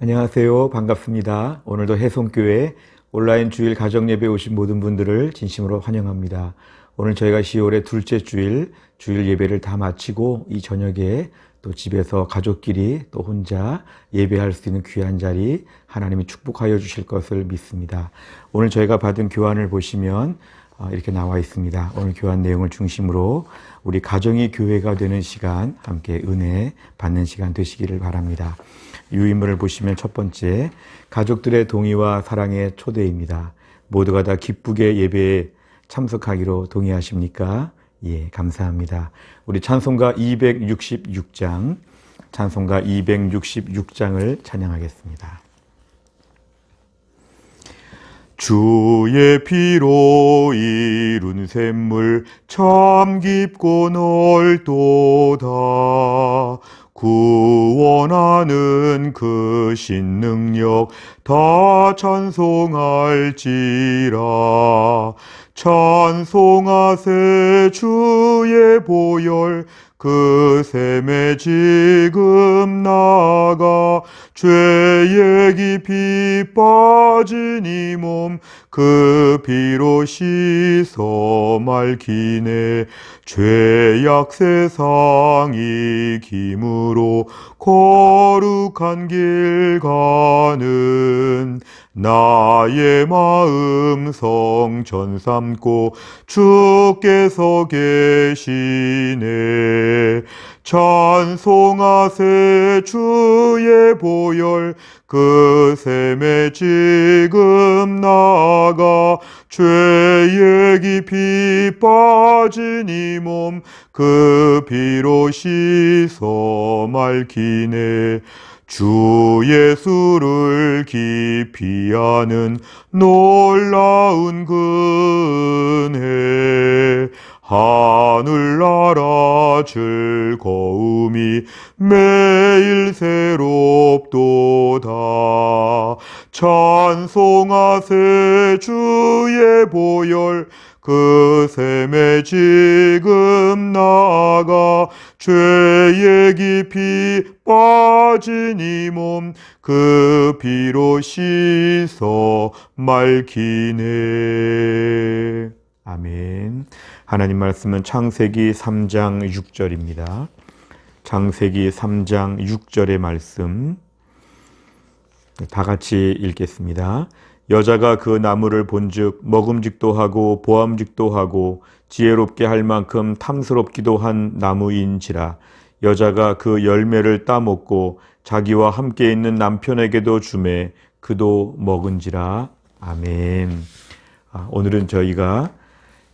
안녕하세요. 반갑습니다. 오늘도 해송교회 온라인 주일 가정예배 오신 모든 분들을 진심으로 환영합니다. 오늘 저희가 10월의 둘째 주일 예배를 다 마치고 이 저녁에 또 집에서 가족끼리 또 혼자 예배할 수 있는 귀한 자리 하나님이 축복하여 주실 것을 믿습니다. 오늘 저희가 받은 교환을 보시면 이렇게 나와 있습니다. 오늘 교환 내용을 중심으로 우리 가정이 교회가 되는 시간, 함께 은혜 받는 시간 되시기를 바랍니다. 유인물을 보시면 첫 번째, 가족들의 동의와 사랑의 초대입니다. 모두가 다 기쁘게 예배에 참석하기로 동의하십니까? 예, 감사합니다. 우리 찬송가 266장 찬양하겠습니다. 주의 피로 이룬 샘물 참 깊고 넓도다. 구원하는 그 신능력 다 찬송할지라. 찬송하세 주의 보혈 그 샘에 지금 나가. 죄의 깊이 빠진 이 몸 그 피로 씻어 맑히네. 죄악 세상 이김으로 거룩한 길 가는 나의 마음 성전 삼고 주께서 계시네. 찬송하세 주의 보혈 그 샘에 지금 나가. 죄의 깊이 빠진 이 몸 그 피로 씻어 맑히네. 주 예수를 깊이 아는 놀라운 근혜, 하늘나라 즐거움이 매일 새롭도다. 찬송하세 주의 보혈 그 샘에 지금 나가. 죄의 깊이 빠진 이 몸 그 피로 씻어 맑히네. 아멘. 하나님 말씀은 창세기 3장 6절입니다. 창세기 3장 6절의 말씀 다 같이 읽겠습니다. 여자가 그 나무를 본즉 먹음직도 하고 보암직도 하고 지혜롭게 할 만큼 탐스럽기도 한 나무인지라. 여자가 그 열매를 따먹고 자기와 함께 있는 남편에게도 주매 그도 먹은지라. 아멘. 오늘은 저희가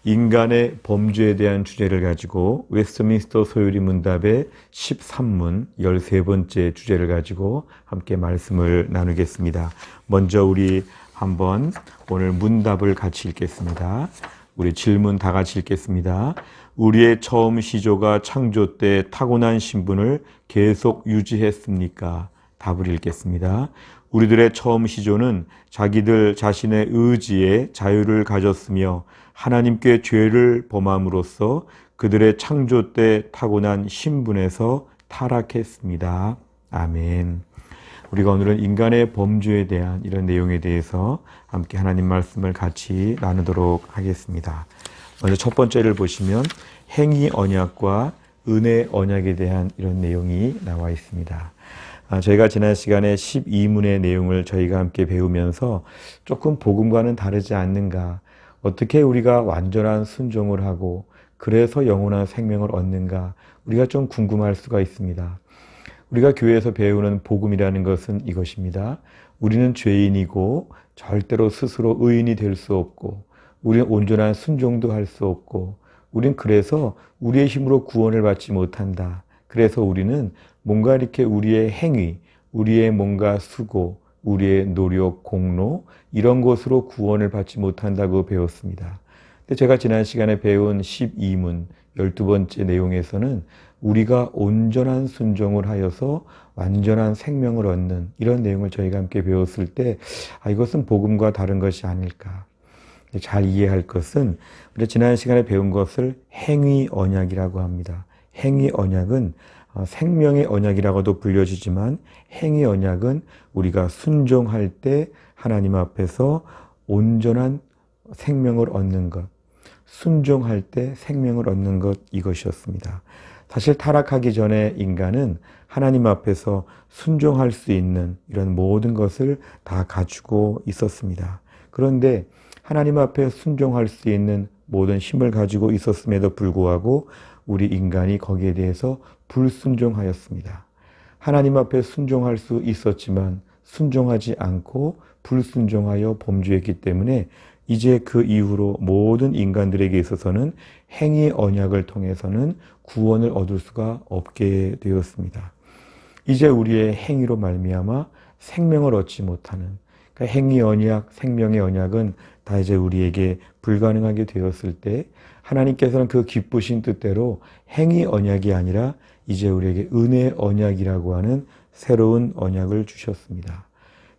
인간의 범죄에 대한 주제를 가지고 웨스트민스터 소요리 문답의 13문 13번째 주제를 가지고 함께 말씀을 나누겠습니다. 먼저 우리 한번 오늘 문답을 같이 읽겠습니다. 우리 질문 다 같이 읽겠습니다. 우리의 처음 시조가 창조 때 타고난 신분을 계속 유지했습니까? 답을 읽겠습니다. 우리들의 처음 시조는 자기들 자신의 의지에 자유를 가졌으며 하나님께 죄를 범함으로써 그들의 창조 때 타고난 신분에서 타락했습니다. 아멘. 우리가 오늘은 인간의 범죄에 대한 이런 내용에 대해서 함께 하나님 말씀을 같이 나누도록 하겠습니다. 먼저 첫 번째를 보시면 행위 언약과 은혜 언약에 대한 이런 내용이 나와 있습니다. 저희가 지난 시간에 12문의 내용을 저희가 함께 배우면서 조금 복음과는 다르지 않는가, 어떻게 우리가 완전한 순종을 하고 그래서 영원한 생명을 얻는가, 우리가 좀 궁금할 수가 있습니다. 우리가 교회에서 배우는 복음이라는 것은 이것입니다. 우리는 죄인이고 절대로 스스로 의인이 될 수 없고 우리는 온전한 순종도 할 수 없고 우린 그래서 우리의 힘으로 구원을 받지 못한다. 그래서 우리는 뭔가 이렇게 우리의 행위, 우리의 뭔가 수고, 우리의 노력, 공로 이런 것으로 구원을 받지 못한다고 배웠습니다. 근데 제가 지난 시간에 배운 12문 12번째 내용에서는 우리가 온전한 순종을 하여서 완전한 생명을 얻는 이런 내용을 저희가 함께 배웠을 때 이것은 복음과 다른 것이 아닐까. 잘 이해할 것은 우리가 지난 시간에 배운 것을 행위 언약이라고 합니다. 행위 언약은 생명의 언약이라고도 불려지지만 행위 언약은 우리가 순종할 때 하나님 앞에서 온전한 생명을 얻는 것, 순종할 때 생명을 얻는 것, 이것이었습니다. 사실 타락하기 전에 인간은 하나님 앞에서 순종할 수 있는 이런 모든 것을 다 갖추고 있었습니다. 그런데 하나님 앞에 순종할 수 있는 모든 힘을 가지고 있었음에도 불구하고 우리 인간이 거기에 대해서 불순종하였습니다. 하나님 앞에 순종할 수 있었지만 순종하지 않고 불순종하여 범죄했기 때문에 이제 그 이후로 모든 인간들에게 있어서는 행위 언약을 통해서는 구원을 얻을 수가 없게 되었습니다. 이제 우리의 행위로 말미암아 생명을 얻지 못하는, 그러니까 행위 언약, 생명의 언약은 다 이제 우리에게 불가능하게 되었을 때 하나님께서는 그 기쁘신 뜻대로 행위 언약이 아니라 이제 우리에게 은혜 언약이라고 하는 새로운 언약을 주셨습니다.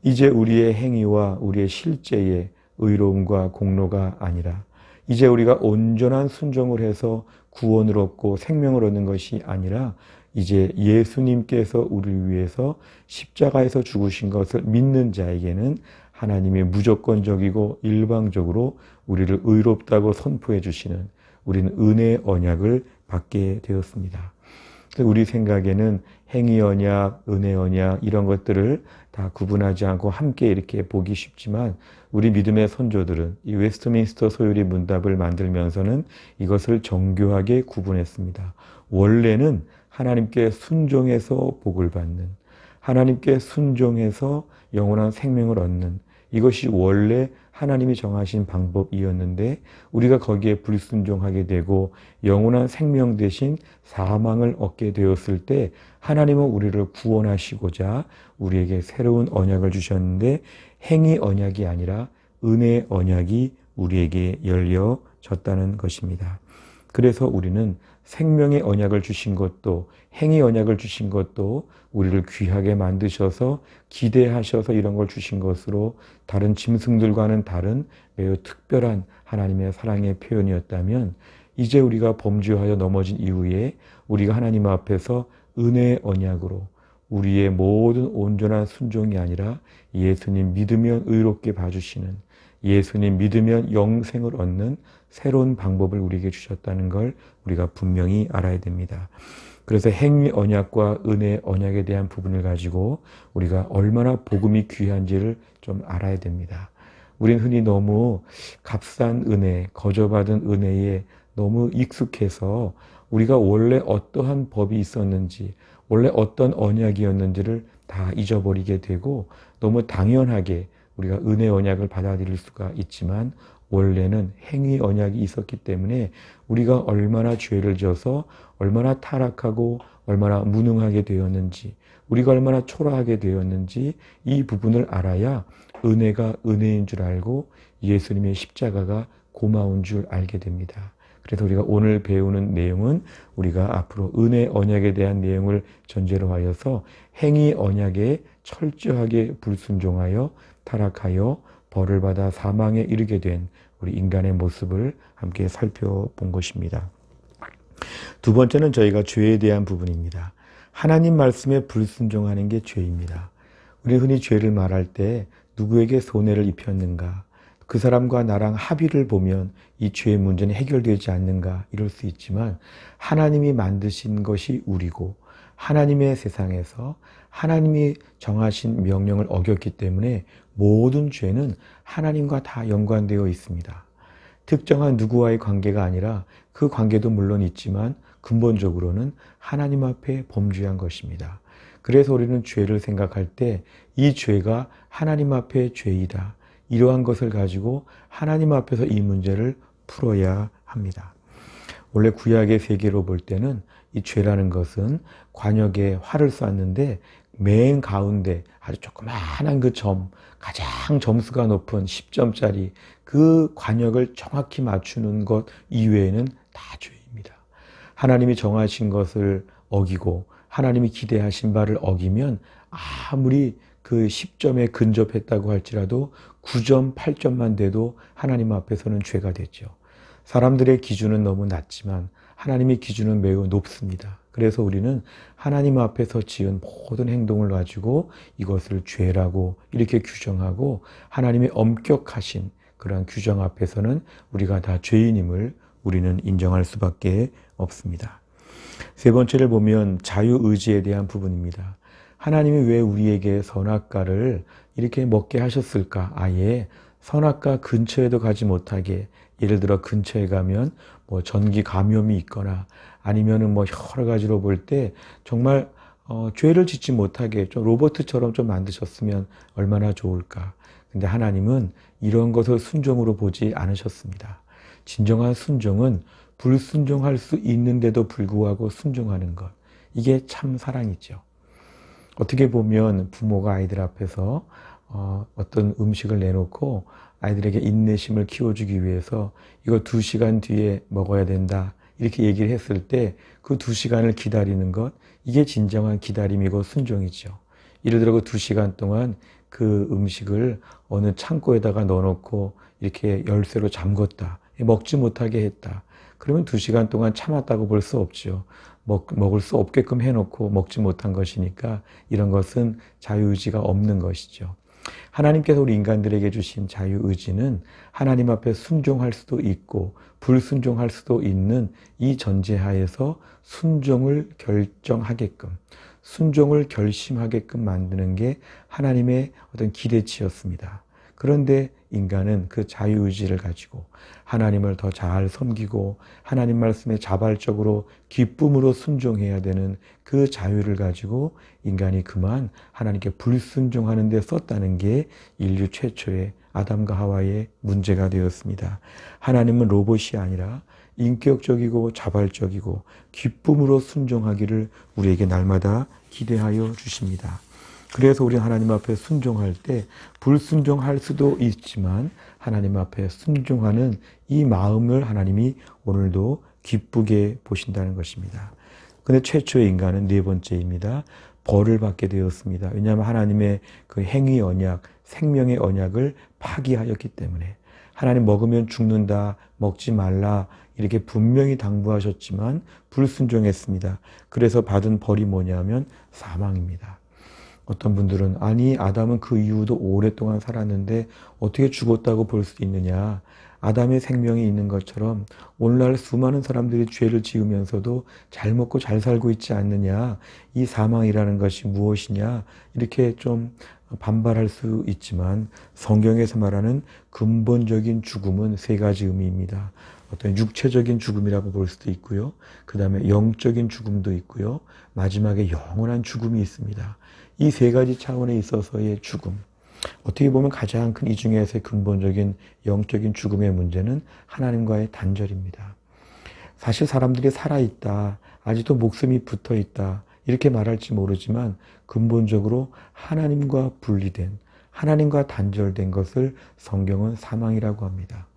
이제 우리의 행위와 우리의 실제의 의로움과 공로가 아니라 이제 우리가 온전한 순종을 해서 구원을 얻고 생명을 얻는 것이 아니라 이제 예수님께서 우리를 위해서 십자가에서 죽으신 것을 믿는 자에게는 하나님의 무조건적이고 일방적으로 우리를 의롭다고 선포해 주시는, 우리는 은혜의 언약을 받게 되었습니다. 우리 생각에는 행위 언약, 은혜 언약 이런 것들을 다 구분하지 않고 함께 이렇게 보기 쉽지만 우리 믿음의 선조들은 이 웨스트민스터 소요리 문답을 만들면서는 이것을 정교하게 구분했습니다. 원래는 하나님께 순종해서 복을 받는, 하나님께 순종해서 영원한 생명을 얻는, 이것이 원래 하나님이 정하신 방법이었는데 우리가 거기에 불순종하게 되고 영원한 생명 대신 사망을 얻게 되었을 때 하나님은 우리를 구원하시고자 우리에게 새로운 언약을 주셨는데 행위 언약이 아니라 은혜의 언약이 우리에게 열려졌다는 것입니다. 그래서 우리는 생명의 언약을 주신 것도 행위 언약을 주신 것도 우리를 귀하게 만드셔서 기대하셔서 이런 걸 주신 것으로 다른 짐승들과는 다른 매우 특별한 하나님의 사랑의 표현이었다면 이제 우리가 범죄하여 넘어진 이후에 우리가 하나님 앞에서 은혜의 언약으로 우리의 모든 온전한 순종이 아니라 예수님 믿으면 의롭게 봐주시는, 예수님 믿으면 영생을 얻는 새로운 방법을 우리에게 주셨다는 걸 우리가 분명히 알아야 됩니다. 그래서 행위 언약과 은혜 언약에 대한 부분을 가지고 우리가 얼마나 복음이 귀한지를 좀 알아야 됩니다. 우린 흔히 너무 값싼 은혜, 거저받은 은혜에 너무 익숙해서 우리가 원래 어떠한 법이 있었는지, 원래 어떤 언약이었는지를 다 잊어버리게 되고 너무 당연하게 우리가 은혜 언약을 받아들일 수가 있지만 원래는 행위 언약이 있었기 때문에 우리가 얼마나 죄를 져서 얼마나 타락하고 얼마나 무능하게 되었는지, 우리가 얼마나 초라하게 되었는지 이 부분을 알아야 은혜가 은혜인 줄 알고 예수님의 십자가가 고마운 줄 알게 됩니다. 그래서 우리가 오늘 배우는 내용은 우리가 앞으로 은혜 언약에 대한 내용을 전제로 하여서 행위 언약에 철저하게 불순종하여 타락하여 벌을 받아 사망에 이르게 된 우리 인간의 모습을 함께 살펴본 것입니다. 두 번째는 저희가 죄에 대한 부분입니다. 하나님 말씀에 불순종하는 게 죄입니다. 우리 흔히 죄를 말할 때 누구에게 손해를 입혔는가, 그 사람과 나랑 합의를 보면 이 죄의 문제는 해결되지 않는가 이럴 수 있지만 하나님이 만드신 것이 우리고 하나님의 세상에서 하나님이 정하신 명령을 어겼기 때문에 모든 죄는 하나님과 다 연관되어 있습니다. 특정한 누구와의 관계가 아니라 그 관계도 물론 있지만 근본적으로는 하나님 앞에 범죄한 것입니다. 그래서 우리는 죄를 생각할 때 이 죄가 하나님 앞에 죄이다. 이러한 것을 가지고 하나님 앞에서 이 문제를 풀어야 합니다. 원래 구약의 세계로 볼 때는 이 죄라는 것은 관역에 활을 쐈는데 맨 가운데 아주 조그마한 그 점, 가장 점수가 높은 10점짜리 그 관역을 정확히 맞추는 것 이외에는 다 죄입니다. 하나님이 정하신 것을 어기고 하나님이 기대하신 바를 어기면 아무리 그 10점에 근접했다고 할지라도 9점, 8점만 돼도 하나님 앞에서는 죄가 됐죠. 사람들의 기준은 너무 낮지만 하나님의 기준은 매우 높습니다. 그래서 우리는 하나님 앞에서 지은 모든 행동을 가지고 이것을 죄라고 이렇게 규정하고 하나님의 엄격하신 그러한 규정 앞에서는 우리가 다 죄인임을 우리는 인정할 수밖에 없습니다. 세 번째를 보면 자유의지에 대한 부분입니다. 하나님이 왜 우리에게 선악과를 이렇게 먹게 하셨을까? 아예 선악과 근처에도 가지 못하게, 예를 들어 근처에 가면 뭐 전기 감염이 있거나 아니면은 뭐 여러 가지로 볼 때 정말 죄를 짓지 못하게 좀 로봇처럼 좀 만드셨으면 얼마나 좋을까. 근데 하나님은 이런 것을 순종으로 보지 않으셨습니다. 진정한 순종은 불순종할 수 있는데도 불구하고 순종하는 것. 이게 참 사랑이죠. 어떻게 보면 부모가 아이들 앞에서 어떤 음식을 내놓고 아이들에게 인내심을 키워주기 위해서 이거 2시간 뒤에 먹어야 된다 이렇게 얘기를 했을 때 그 2시간을 기다리는 것, 이게 진정한 기다림이고 순종이죠. 예를 들어 그 2시간 동안 그 음식을 어느 창고에다가 넣어놓고 이렇게 열쇠로 잠궜다, 먹지 못하게 했다. 그러면 2시간 동안 참았다고 볼 수 없죠. 먹을 수 없게끔 해놓고 먹지 못한 것이니까 이런 것은 자유의지가 없는 것이죠. 하나님께서 우리 인간들에게 주신 자유의지는 하나님 앞에 순종할 수도 있고 불순종할 수도 있는 이 전제하에서 순종을 결정하게끔, 순종을 결심하게끔 만드는 게 하나님의 어떤 기대치였습니다. 그런데 인간은 그 자유의지를 가지고 하나님을 더 잘 섬기고 하나님 말씀에 자발적으로 기쁨으로 순종해야 되는 그 자유를 가지고 인간이 그만 하나님께 불순종하는 데 썼다는 게 인류 최초의 아담과 하와의 문제가 되었습니다. 하나님은 로봇이 아니라 인격적이고 자발적이고 기쁨으로 순종하기를 우리에게 날마다 기대하여 주십니다. 그래서 우리 하나님 앞에 순종할 때 불순종할 수도 있지만 하나님 앞에 순종하는 이 마음을 하나님이 오늘도 기쁘게 보신다는 것입니다. 그런데 최초의 인간은 네 번째입니다. 벌을 받게 되었습니다. 왜냐하면 하나님의 그 행위 언약, 생명의 언약을 파기하였기 때문에 하나님 먹으면 죽는다, 먹지 말라 이렇게 분명히 당부하셨지만 불순종했습니다. 그래서 받은 벌이 뭐냐면 사망입니다. 어떤 분들은 아니 아담은 그 이후도 오랫동안 살았는데 어떻게 죽었다고 볼 수 있느냐. 아담의 생명이 있는 것처럼 오늘날 수많은 사람들이 죄를 지으면서도 잘 먹고 잘 살고 있지 않느냐. 이 사망이라는 것이 무엇이냐. 이렇게 좀 반발할 수 있지만 성경에서 말하는 근본적인 죽음은 세 가지 의미입니다. 어떤 육체적인 죽음이라고 볼 수도 있고요. 그 다음에 영적인 죽음도 있고요. 마지막에 영원한 죽음이 있습니다. 이 세 가지 차원에 있어서의 죽음. 어떻게 보면 가장 큰 이 중에서의 근본적인 영적인 죽음의 문제는 하나님과의 단절입니다. 사실 사람들이 살아있다, 아직도 목숨이 붙어있다 이렇게 말할지 모르지만 근본적으로 하나님과 분리된, 하나님과 단절된 것을 성경은 사망이라고 합니다.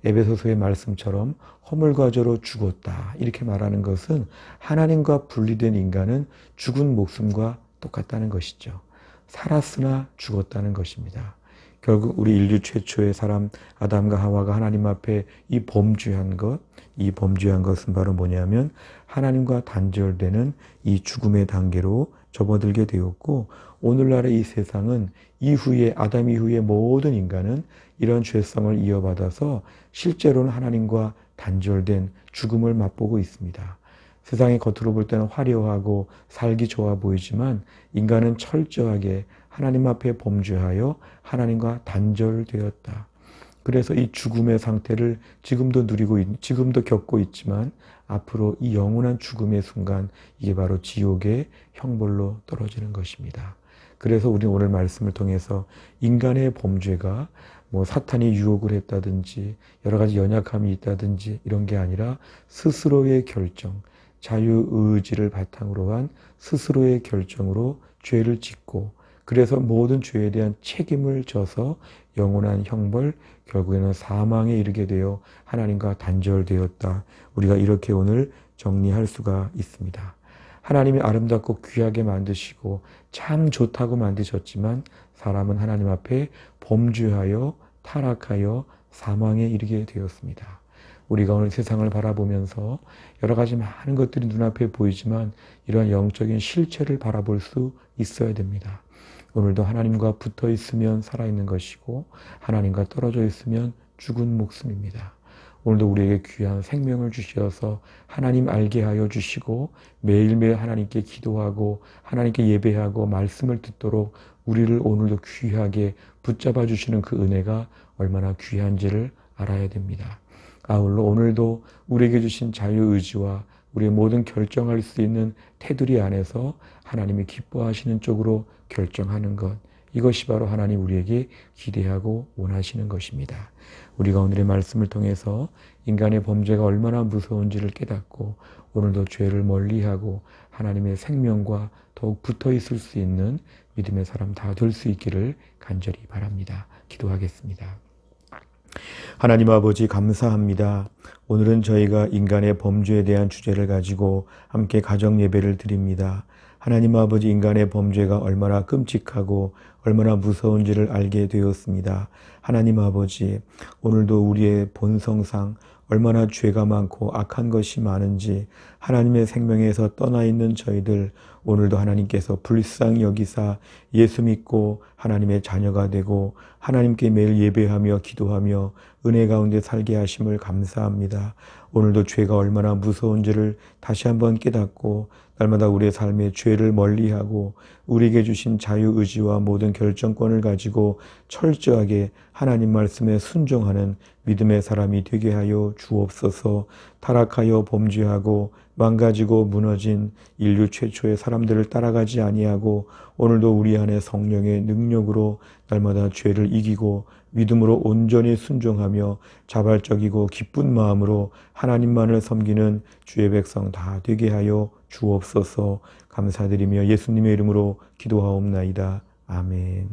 에베소서의 말씀처럼 허물과 저로 죽었다 이렇게 말하는 것은 하나님과 분리된 인간은 죽은 목숨과 똑같다는 것이죠. 살았으나 죽었다는 것입니다. 결국 우리 인류 최초의 사람 아담과 하와가 하나님 앞에 이 범죄한 것은 바로 뭐냐면 하나님과 단절되는 이 죽음의 단계로 접어들게 되었고 오늘날의 이 세상은 이후에 아담 이후의 모든 인간은 이런 죄성을 이어받아서 실제로는 하나님과 단절된 죽음을 맛보고 있습니다. 세상이 겉으로 볼 때는 화려하고 살기 좋아 보이지만 인간은 철저하게 하나님 앞에 범죄하여 하나님과 단절되었다. 그래서 이 죽음의 상태를 지금도 지금도 겪고 있지만 앞으로 이 영원한 죽음의 순간 이게 바로 지옥의 형벌로 떨어지는 것입니다. 그래서 우리는 오늘 말씀을 통해서 인간의 범죄가 뭐 사탄이 유혹을 했다든지 여러 가지 연약함이 있다든지 이런 게 아니라 스스로의 결정, 자유의지를 바탕으로 한 스스로의 결정으로 죄를 짓고 그래서 모든 죄에 대한 책임을 져서 영원한 형벌, 결국에는 사망에 이르게 되어 하나님과 단절되었다. 우리가 이렇게 오늘 정리할 수가 있습니다. 하나님이 아름답고 귀하게 만드시고 참 좋다고 만드셨지만 사람은 하나님 앞에 범죄하여 타락하여 사망에 이르게 되었습니다. 우리가 오늘 세상을 바라보면서 여러 가지 많은 것들이 눈앞에 보이지만 이러한 영적인 실체를 바라볼 수 있어야 됩니다. 오늘도 하나님과 붙어 있으면 살아있는 것이고 하나님과 떨어져 있으면 죽은 목숨입니다. 오늘도 우리에게 귀한 생명을 주셔서 하나님 알게 하여 주시고 매일매일 하나님께 기도하고 하나님께 예배하고 말씀을 듣도록 우리를 오늘도 귀하게 붙잡아 주시는 그 은혜가 얼마나 귀한지를 알아야 됩니다. 아울러 오늘도 우리에게 주신 자유의지와 우리의 모든 결정할 수 있는 테두리 안에서 하나님이 기뻐하시는 쪽으로 결정하는 것, 이것이 바로 하나님 우리에게 기대하고 원하시는 것입니다. 우리가 오늘의 말씀을 통해서 인간의 범죄가 얼마나 무서운지를 깨닫고 오늘도 죄를 멀리하고 하나님의 생명과 더욱 붙어 있을 수 있는 믿음의 사람 다 될 수 있기를 간절히 바랍니다. 기도하겠습니다. 하나님 아버지 감사합니다. 오늘은 저희가 인간의 범죄에 대한 주제를 가지고 함께 가정 예배를 드립니다. 하나님 아버지, 인간의 범죄가 얼마나 끔찍하고 얼마나 무서운지를 알게 되었습니다. 하나님 아버지, 오늘도 우리의 본성상 얼마나 죄가 많고 악한 것이 많은지 하나님의 생명에서 떠나 있는 저희들, 오늘도 하나님께서 불쌍히 여기사 예수 믿고 하나님의 자녀가 되고 하나님께 매일 예배하며 기도하며 은혜 가운데 살게 하심을 감사합니다. 오늘도 죄가 얼마나 무서운지를 다시 한번 깨닫고 날마다 우리의 삶의 죄를 멀리하고 우리에게 주신 자유의지와 모든 결정권을 가지고 철저하게 하나님 말씀에 순종하는 믿음의 사람이 되게 하여 주옵소서. 타락하여 범죄하고 망가지고 무너진 인류 최초의 사람들을 따라가지 아니하고 오늘도 우리 안에 성령의 능력으로 날마다 죄를 이기고 믿음으로 온전히 순종하며 자발적이고 기쁜 마음으로 하나님만을 섬기는 주의 백성 다 되게 하여 주옵소서. 감사드리며 예수님의 이름으로 기도하옵나이다. 아멘.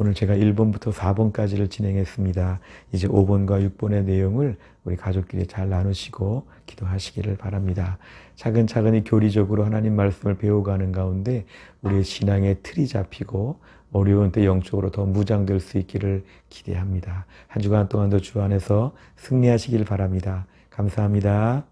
오늘 제가 1번부터 4번까지를 진행했습니다. 이제 5번과 6번의 내용을 우리 가족끼리 잘 나누시고 기도하시기를 바랍니다. 차근차근히 교리적으로 하나님 말씀을 배워가는 가운데 우리의 신앙의 틀이 잡히고 어려운 때 영적으로 더 무장될 수 있기를 기대합니다. 한 주간 동안도 주 안에서 승리하시길 바랍니다. 감사합니다.